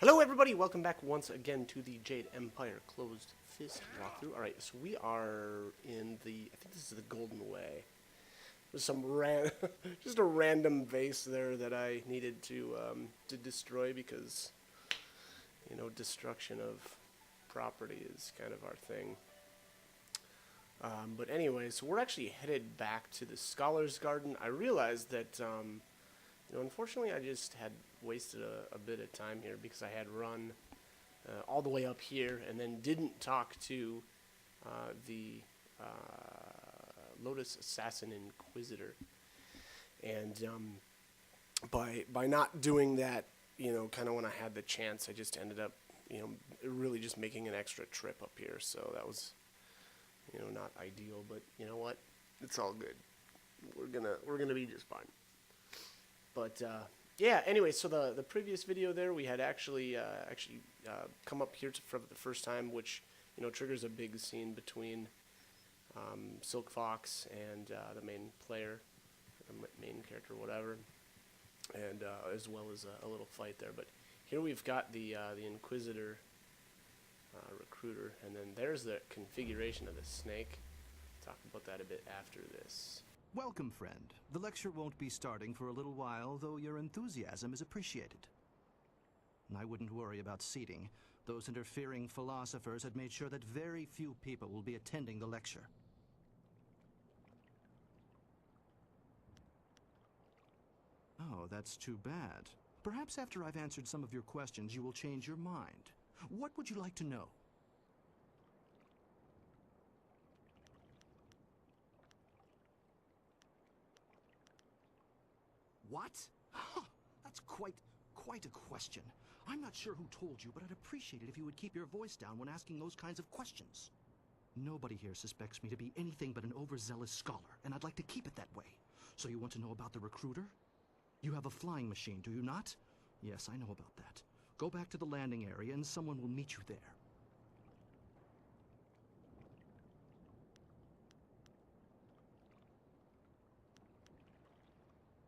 Hello everybody, welcome back once again to the Jade Empire Closed Fist walkthrough. Alright, so we are in I think this is the Golden Way. There's some just a random base there that I needed to destroy because, you know, destruction of property is kind of our thing. But anyway, so we're actually headed back to the Scholar's Garden. I realized that, you know, unfortunately I just had wasted a bit of time here because I had run all the way up here and then didn't talk to the Lotus Assassin Inquisitor. And by not doing that, you know, kind of when I had the chance, I just ended up, you know, really just making an extra trip up here. So that was, you know, not ideal, but you know what? It's all good. We're gonna be just fine. But yeah. Anyway, so the previous video there, we had actually come up here for the first time, which, you know, triggers a big scene between Silk Fox and the main player, or main character, whatever, and as well as a little fight there. But here we've got the Inquisitor recruiter, and then there's the configuration of the snake. Talk about that a bit after this. Welcome, friend. The lecture won't be starting for a little while, though your enthusiasm is appreciated. And I wouldn't worry about seating. Those interfering philosophers had made sure that very few people will be attending the lecture. Oh, that's too bad. Perhaps after I've answered some of your questions, you will change your mind. What would you like to know? What? Huh, that's quite a question. I'm not sure who told you, but I'd appreciate it if you would keep your voice down when asking those kinds of questions. Nobody here suspects me to be anything but an overzealous scholar, and I'd like to keep it that way. So you want to know about the recruiter? You have a flying machine, do you not? Yes, I know about that. Go back to the landing area and someone will meet you there.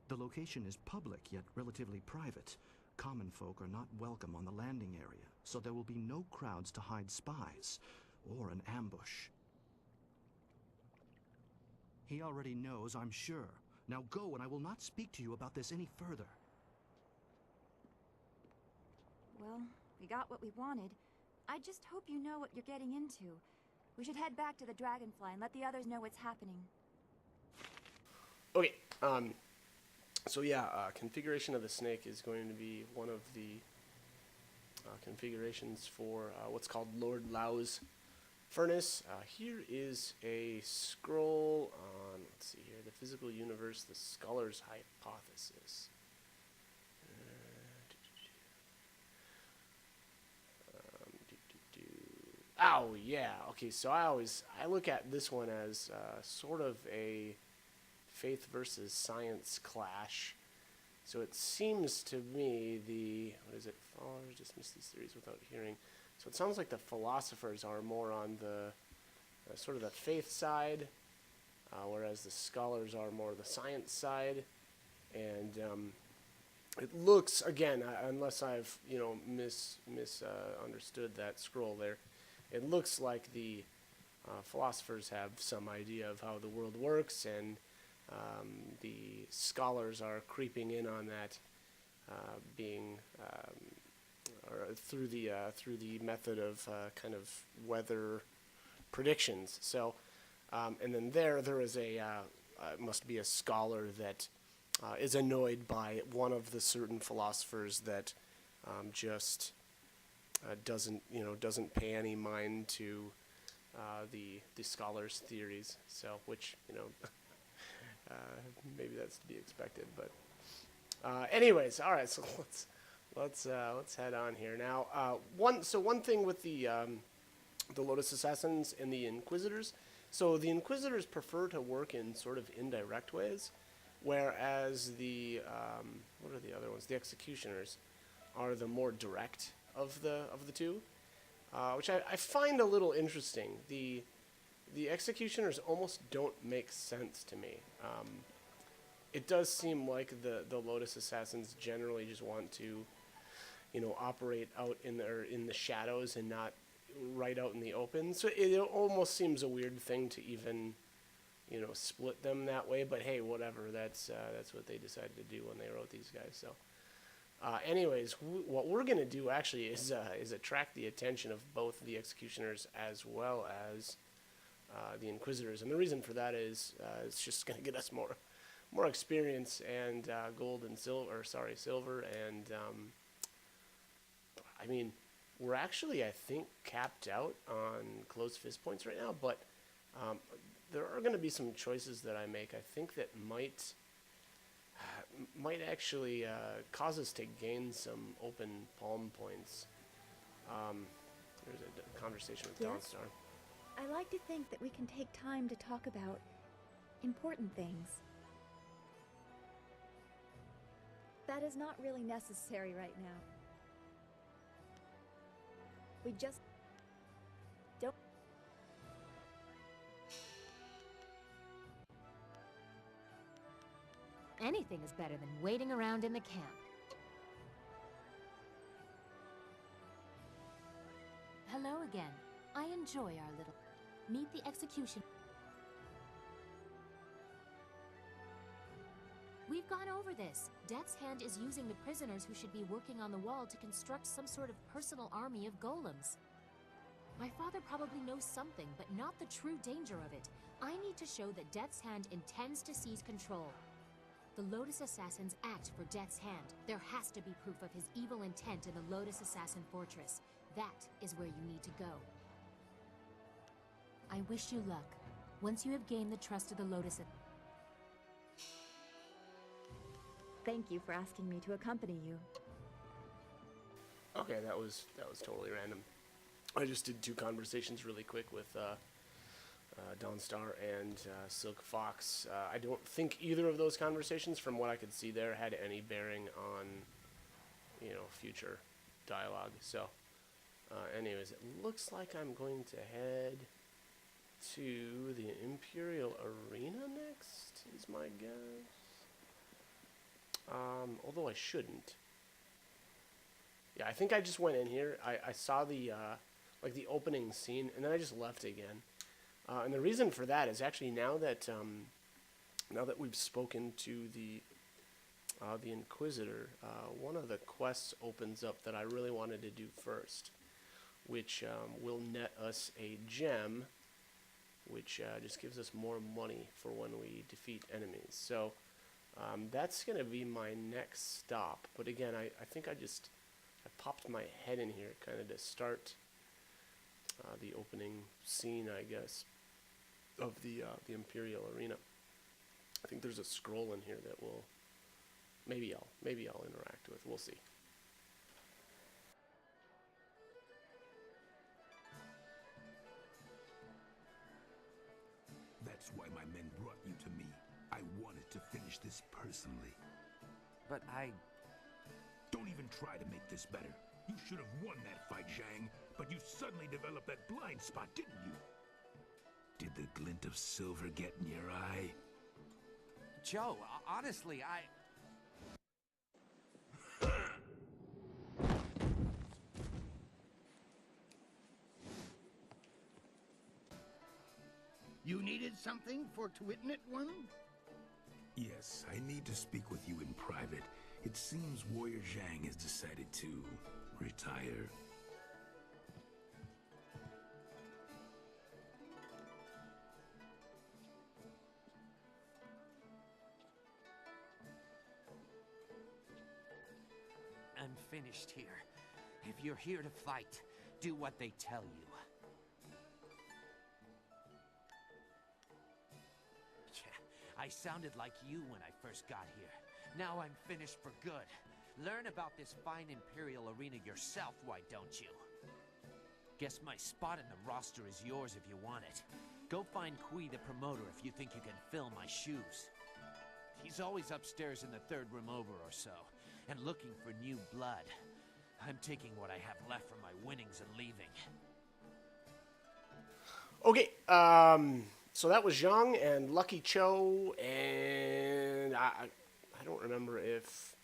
The location is public, yet relatively private. Common folk are not welcome on the landing area, so there will be no crowds to hide spies, or an ambush. He already knows, I'm sure. Now go, and I will not speak to you about this any further. Well, we got what we wanted. I just hope you know what you're getting into. We should head back to the Dragonfly and let the others know what's happening. Okay. So yeah, configuration of the snake is going to be one of the configurations for what's called Lord Lau's furnace. Here is a scroll on, let's see here, the physical universe, the Scholar's hypothesis. Oh yeah, okay, so I look at this one as sort of a faith versus science clash. So it seems to me what is it? Followers dismiss these theories without hearing. So it sounds like the philosophers are more on the sort of the faith side, whereas the scholars are more the science side. And it looks, again, unless I've, you know, misunderstood that scroll there, it looks like the philosophers have some idea of how the world works, and the scholars are creeping in on that, being or through the method of kind of weather predictions. So, and then there is must be a scholar that is annoyed by one of the certain philosophers that just doesn't pay any mind to the scholar's theories. So, which, you know. Maybe that's to be expected, but anyways, all right. So let's head on here now. One thing with the Lotus Assassins and the Inquisitors. So the Inquisitors prefer to work in sort of indirect ways, whereas the what are the other ones? The Executioners are the more direct of the two, which I find a little interesting. The Executioners almost don't make sense to me. It does seem like the Lotus Assassins generally just want to operate out in the shadows and not right out in the open. So it almost seems a weird thing to even, split them that way. But hey, whatever. That's what they decided to do when they wrote these guys. So, anyways, what we're gonna do actually is attract the attention of both the executioners as well as the inquisitors, and the reason for that is it's just gonna get us more experience and gold and silver, and I mean, we're actually, I think, capped out on closed fist points right now, but there are going to be some choices that I make, I think, that might actually cause us to gain some open palm points. There's a conversation with Yes? Dawnstar. I like to think that we can take time to talk about important things. That is not really necessary right now. We just don't. Anything is better than waiting around in the camp. Hello again. I enjoy our little... Meet the execution. We've gone over this. Death's Hand is using the prisoners who should be working on the wall to construct some sort of personal army of golems. My father probably knows something, but not the true danger of it. I need to show that Death's Hand intends to seize control. The Lotus Assassins act for Death's Hand. There has to be proof of his evil intent in the Lotus Assassin Fortress. That is where you need to go. I wish you luck. Once you have gained the trust of the Lotus... Thank you for asking me to accompany you. Okay, that was totally random. I just did 2 conversations really quick with Dawnstar and Silk Fox. I don't think either of those conversations, from what I could see there, had any bearing on, future dialogue. So, anyways, it looks like I'm going to head to the Imperial Arena next, is my guess. Although I shouldn't. Yeah, I think I just went in here. I saw the the opening scene, and then I just left again. And the reason for that is actually now that we've spoken to the Inquisitor, one of the quests opens up that I really wanted to do first, which will net us a gem, which just gives us more money for when we defeat enemies. So that's going to be my next stop. But again, I think I popped my head in here kind of to start the opening scene, I guess, of the Imperial Arena. I think there's a scroll in here that will maybe I'll interact with. We'll see. That's why my men brought you to me. I wanted to finish this personally. But Don't even try to make this better. You should have won that fight, Zhang, but you suddenly developed that blind spot, didn't you? Did the glint of silver get in your eye? Joe, honestly, You needed something for to witness one? Yes, I need to speak with you in private. It seems Warrior Zhang has decided to retire. I'm finished here. If you're here to fight, do what they tell you. I sounded like you when I first got here. Now I'm finished for good. Learn about this fine Imperial Arena yourself, why don't you? Guess my spot in the roster is yours if you want it. Go find Kui the promoter if you think you can fill my shoes. He's always upstairs in the 3rd room over or so, and looking for new blood. I'm taking what I have left from my winnings and leaving. Okay, so that was Zhang and Lucky Cho, and I don't remember if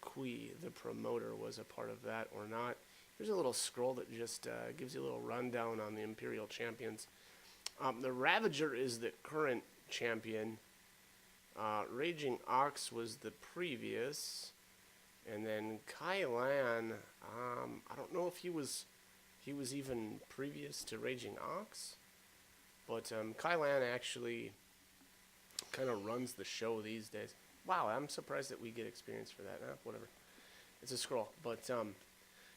Kui, the promoter, was a part of that or not. There's a little scroll that just gives you a little rundown on the Imperial champions. The Ravager is the current champion. Raging Ox was the previous. And then Kai Lan, I don't know if he was even previous to Raging Ox. But Kai Lan actually kind of runs the show these days. Wow, I'm surprised that we get experience for that. Whatever. It's a scroll. But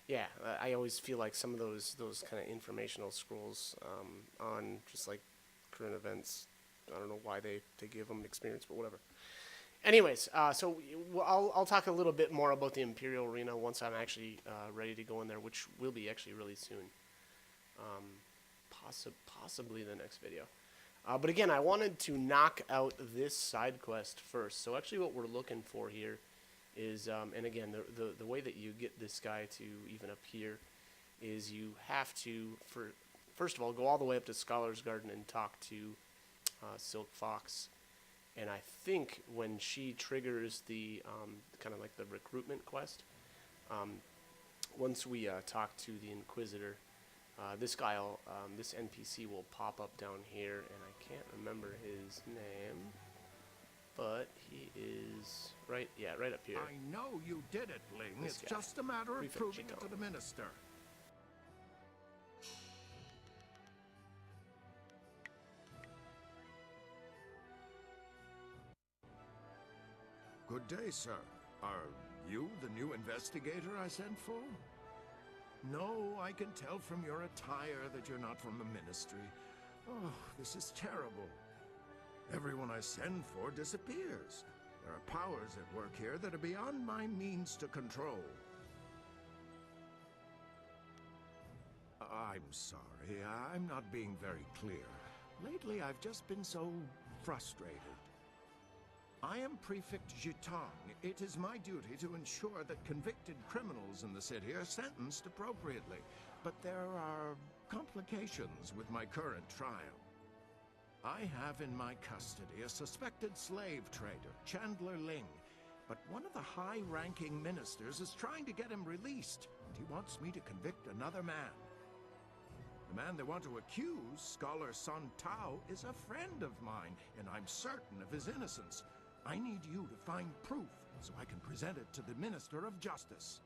yeah, I always feel like some of those kind of informational scrolls on just like current events, I don't know why they give them experience, but whatever. Anyways, so I'll talk a little bit more about the Imperial Arena once I'm actually ready to go in there, which will be actually really soon. Possibly the next video. But again, I wanted to knock out this side quest first. So actually what we're looking for here is, and again, the way that you get this guy to even appear is you have to, first of all, go all the way up to Scholar's Garden and talk to Silk Fox. And I think when she triggers the kind of like the recruitment quest, once we talk to the Inquisitor, this NPC will pop up down here, and I can't remember his name, but he is right up here. I know you did it, Ling. This It's guy. just a matter of Prefect proving it Chito. to the minister. Good day, sir. Are you the new investigator I sent for? No, I can tell from your attire that you're not from the ministry. Oh, this is terrible. Everyone I send for disappears. There are powers at work here that are beyond my means to control. I'm sorry, I'm not being very clear. Lately, I've just been so frustrated. I am Prefect Jitang. It is my duty to ensure that convicted criminals in the city are sentenced appropriately. But there are complications with my current trial. I have in my custody a suspected slave trader, Chandler Ling. But one of the high-ranking ministers is trying to get him released, and he wants me to convict another man. The man they want to accuse, Scholar Sun Tao, is a friend of mine, and I'm certain of his innocence. I need you to find proof so I can present it to the Minister of Justice.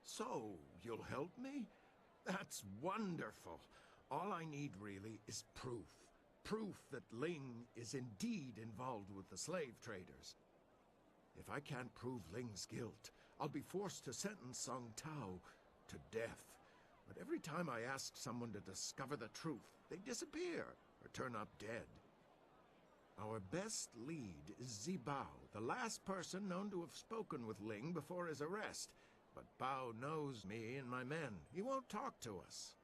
So, you'll help me? That's wonderful. All I need really is proof. Proof that Ling is indeed involved with the slave traders. If I can't prove Ling's guilt, I'll be forced to sentence Song Tao to death. But every time I ask someone to discover the truth, they disappear or turn up dead. Our best lead is Zibao, the last person known to have spoken with Ling before his arrest. But Bao knows me and my men. He won't talk to us.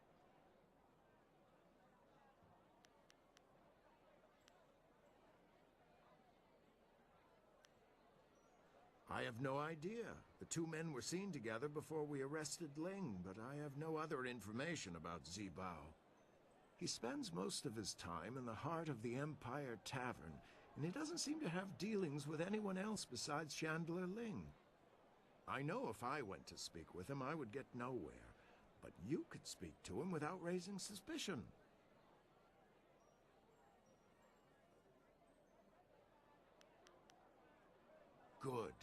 I have no idea. The two men were seen together before we arrested Ling, but I have no other information about Zibao. He spends most of his time in the heart of the Empire Tavern, and he doesn't seem to have dealings with anyone else besides Chandler Ling. I know if I went to speak with him, I would get nowhere, but you could speak to him without raising suspicion. Good.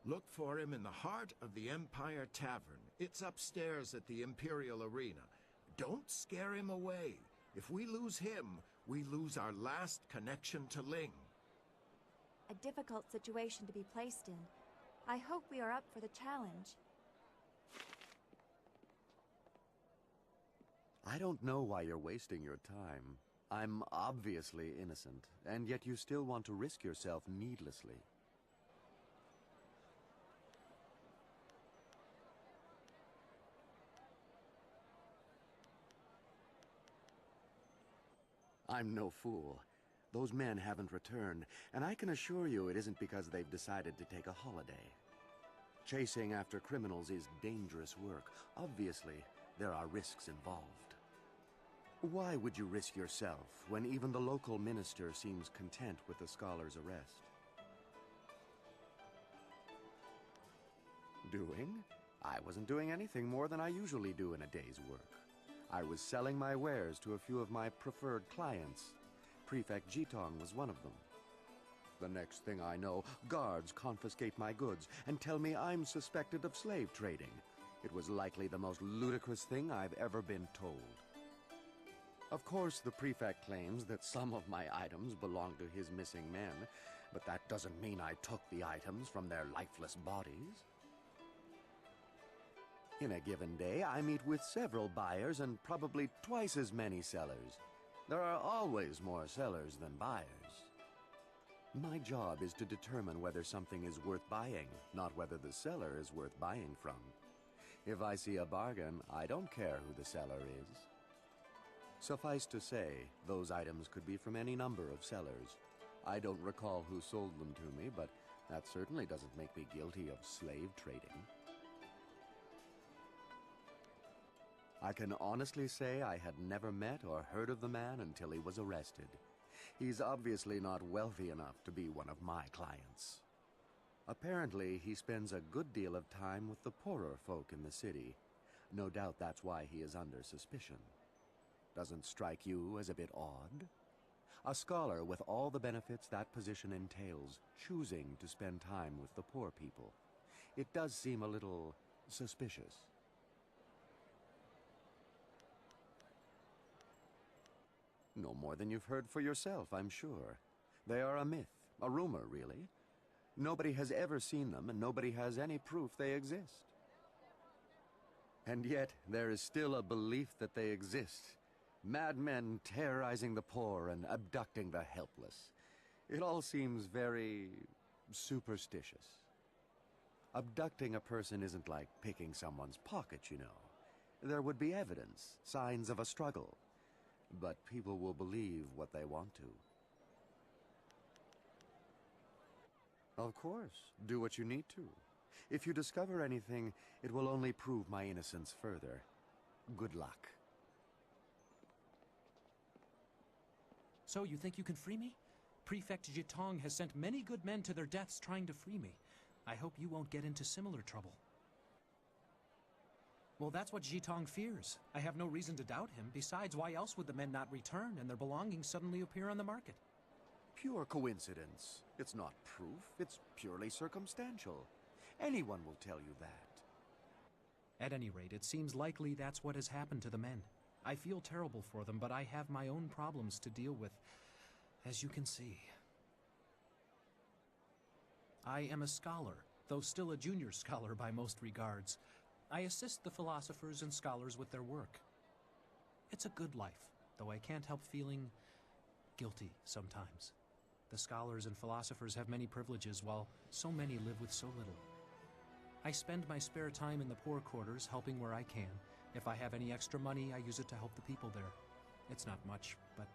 Look for him in the heart of the Empire Tavern. It's upstairs at the Imperial Arena. Don't scare him away. If we lose him, we lose our last connection to Ling. A difficult situation to be placed in. I hope we are up for the challenge. I don't know why you're wasting your time. I'm obviously innocent, and yet you still want to risk yourself needlessly. I'm no fool. Those men haven't returned, and I can assure you it isn't because they've decided to take a holiday. Chasing after criminals is dangerous work. Obviously, there are risks involved. Why would you risk yourself when even the local minister seems content with the scholar's arrest? Doing? I wasn't doing anything more than I usually do in a day's work. I was selling my wares to a few of my preferred clients. Prefect Jitong was one of them. The next thing I know, guards confiscate my goods and tell me I'm suspected of slave trading. It was likely the most ludicrous thing I've ever been told. Of course, the prefect claims that some of my items belong to his missing men, but that doesn't mean I took the items from their lifeless bodies. In a given day, I meet with several buyers and probably twice as many sellers. There are always more sellers than buyers. My job is to determine whether something is worth buying, not whether the seller is worth buying from. If I see a bargain, I don't care who the seller is. Suffice to say, those items could be from any number of sellers. I don't recall who sold them to me, but that certainly doesn't make me guilty of slave trading. I can honestly say I had never met or heard of the man until he was arrested. He's obviously not wealthy enough to be one of my clients. Apparently, he spends a good deal of time with the poorer folk in the city. No doubt that's why he is under suspicion. Doesn't strike you as a bit odd? A scholar with all the benefits that position entails, choosing to spend time with the poor people. It does seem a little suspicious. No more than you've heard for yourself, I'm sure. They are a myth, a rumor, really. Nobody has ever seen them, and nobody has any proof they exist. And yet, there is still a belief that they exist. Madmen terrorizing the poor and abducting the helpless. It all seems very superstitious. Abducting a person isn't like picking someone's pocket, you know. There would be evidence, signs of a struggle. But people will believe what they want to. Of course, do what you need to. If you discover anything, it will only prove my innocence further. Good luck. So you think you can free me? Prefect Jitong has sent many good men to their deaths trying to free me. I hope you won't get into similar trouble. Well, that's what Jitong fears. I have no reason to doubt him. Besides, why else would the men not return and their belongings suddenly appear on the market? Pure coincidence. It's not proof. It's purely circumstantial. Anyone will tell you that. At any rate, it seems likely that's what has happened to the men. I feel terrible for them, but I have my own problems to deal with, as you can see. I am a scholar, though still a junior scholar by most regards. I assist the philosophers and scholars with their work. It's a good life, though I can't help feeling guilty sometimes. The scholars and philosophers have many privileges, while so many live with so little. I spend my spare time in the poor quarters, helping where I can. If I have any extra money, I use it to help the people there. It's not much, but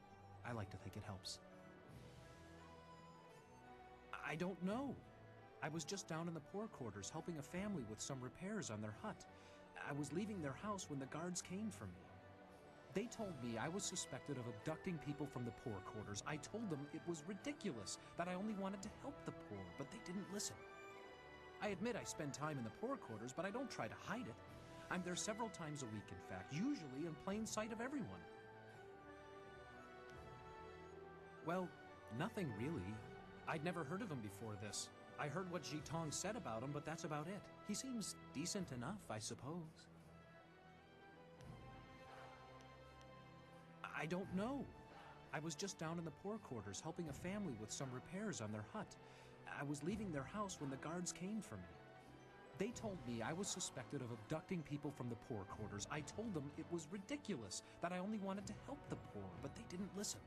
I like to think it helps. I don't know. I was just down in the poor quarters helping a family with some repairs on their hut. I was leaving their house when the guards came for me. They told me I was suspected of abducting people from the poor quarters. I told them it was ridiculous, that I only wanted to help the poor, but they didn't listen. I admit I spend time in the poor quarters, but I don't try to hide it. I'm there several times a week, in fact, usually in plain sight of everyone. Well, nothing really. I'd never heard of him before this. I heard what Jitong said about him, but that's about it. He seems decent enough, I suppose. I don't know. I was just down in the poor quarters helping a family with some repairs on their hut. I was leaving their house when the guards came for me. They told me I was suspected of abducting people from the poor quarters. I told them it was ridiculous, that I only wanted to help the poor, but they didn't listen.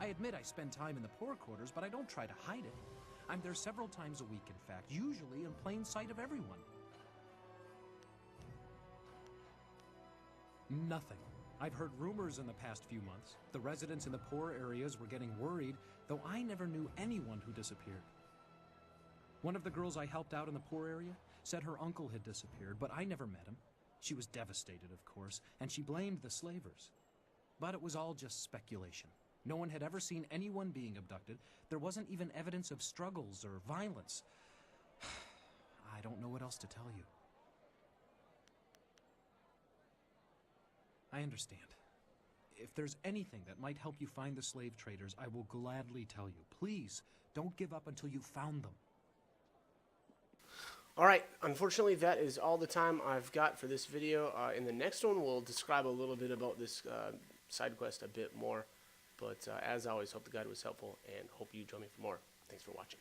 I admit I spend time in the poor quarters, but I don't try to hide it. I'm there several times a week, in fact, usually in plain sight of everyone. Nothing. I've heard rumors in the past few months. The residents in the poor areas were getting worried, though I never knew anyone who disappeared. One of the girls I helped out in the poor area said her uncle had disappeared, but I never met him. She was devastated, of course, and she blamed the slavers. But it was all just speculation. No one had ever seen anyone being abducted. There wasn't even evidence of struggles or violence. I don't know what else to tell you. I understand. If there's anything that might help you find the slave traders, I will gladly tell you. Please, don't give up until you've found them. Alright, unfortunately that is all the time I've got for this video. In the next one we'll describe a little bit about this side quest a bit more. But as always, hope the guide was helpful and hope you join me for more. Thanks for watching.